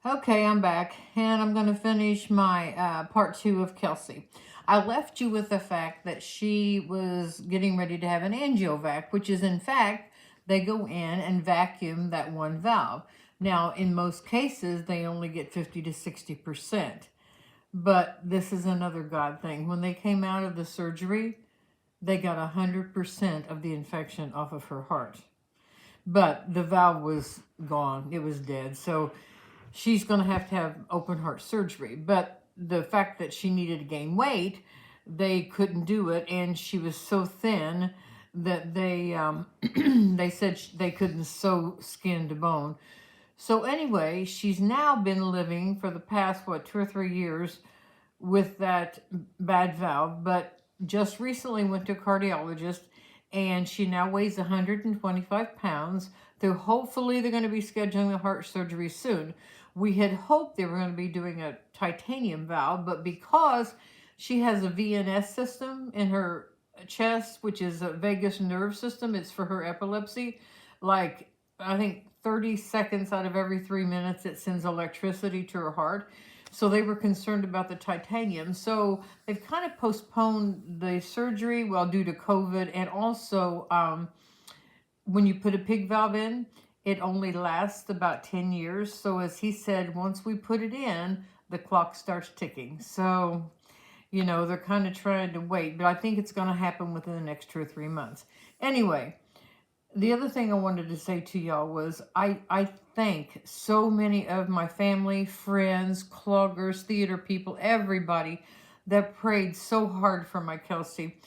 Okay, I'm back, and I'm going to finish my part two of Kelsey. I left you with the fact that she was getting ready to have an angiovac, which is, in fact, they go in and vacuum that one valve. Now, in most cases, they only get 50 to 60%. But this is another God thing. When they came out of the surgery, they got 100% of the infection off of her heart. But the valve was gone, it was dead. So she's going to have open heart surgery. But the fact that she needed to gain weight, they couldn't do it, and she was so thin that they they said they couldn't sew skin to bone. So anyway, she's now been living for the past 2 or 3 years with that bad valve, but just recently went to a cardiologist, and she now weighs 125 pounds. So hopefully they're going to be scheduling the heart surgery soon. We had hoped they were going to be doing a titanium valve, but because she has a VNS system in her chest, which is a vagus nerve system, it's for her epilepsy. Like, I think 30 seconds out of every 3 minutes, it sends electricity to her heart. So they were concerned about the titanium. So they've kind of postponed the surgery, well, due to COVID. And also, when you put a pig valve in, it only lasts about 10 years. So as he said, once we put it in, the clock starts ticking. So, they're kind of trying to wait. But I think it's going to happen within the next 2 or 3 months. Anyway, the other thing I wanted to say to y'all was I thank so many of my family, friends, cloggers, theater people, everybody that prayed so hard for my Kelsey.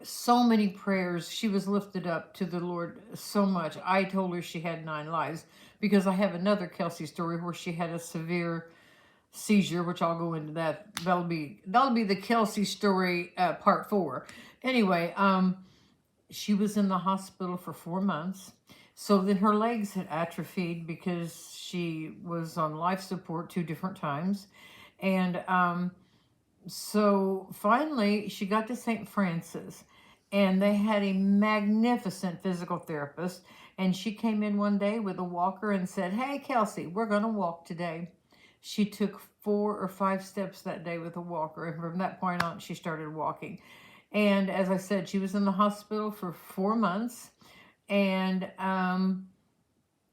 So many prayers. She was lifted up to the Lord so much. I told her she had 9 lives because I have another Kelsey story where she had a severe seizure, which I'll go into that. That'll be the Kelsey story, part 4. Anyway, she was in the hospital for 4 months. So then her legs had atrophied because she was on life support 2 different times. And so finally she got to St. Francis, and they had a magnificent physical therapist. And she came in one day with a walker and said, "Hey, Kelsey, we're going to walk today." She took 4 or 5 steps that day with a walker. And from that point on, she started walking. And as I said, she was in the hospital for 4 months, and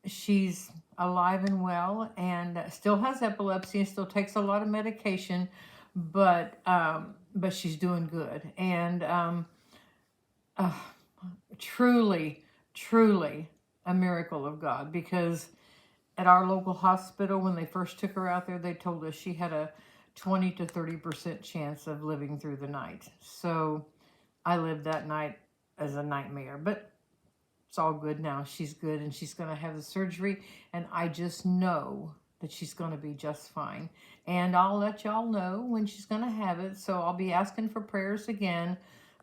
she's alive and well, and still has epilepsy and still takes a lot of medication, but she's doing good. And truly, truly a miracle of God, because at our local hospital, when they first took her out there, they told us she had a 20 to 30% chance of living through the night. So I lived that night as a nightmare, but it's all good now. She's good, and she's going to have the surgery, and I just know that she's going to be just fine. And I'll let y'all know when she's going to have it, so I'll be asking for prayers again.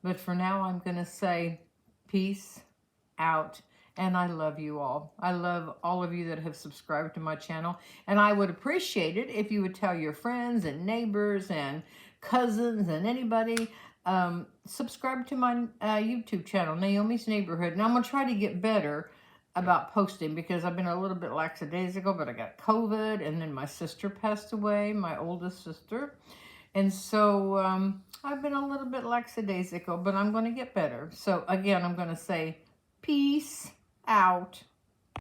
But for now, I'm going to say peace out. And I love you all. I love all of you that have subscribed to my channel. And I would appreciate it if you would tell your friends and neighbors and cousins and anybody. Subscribe to my YouTube channel, Naomi's Neighborhood. And I'm going to try to get better about posting, because I've been a little bit lackadaisical, but I got COVID, and then my sister passed away, my oldest sister. And so I've been a little bit lackadaisical, but I'm going to get better. So again, I'm going to say peace out.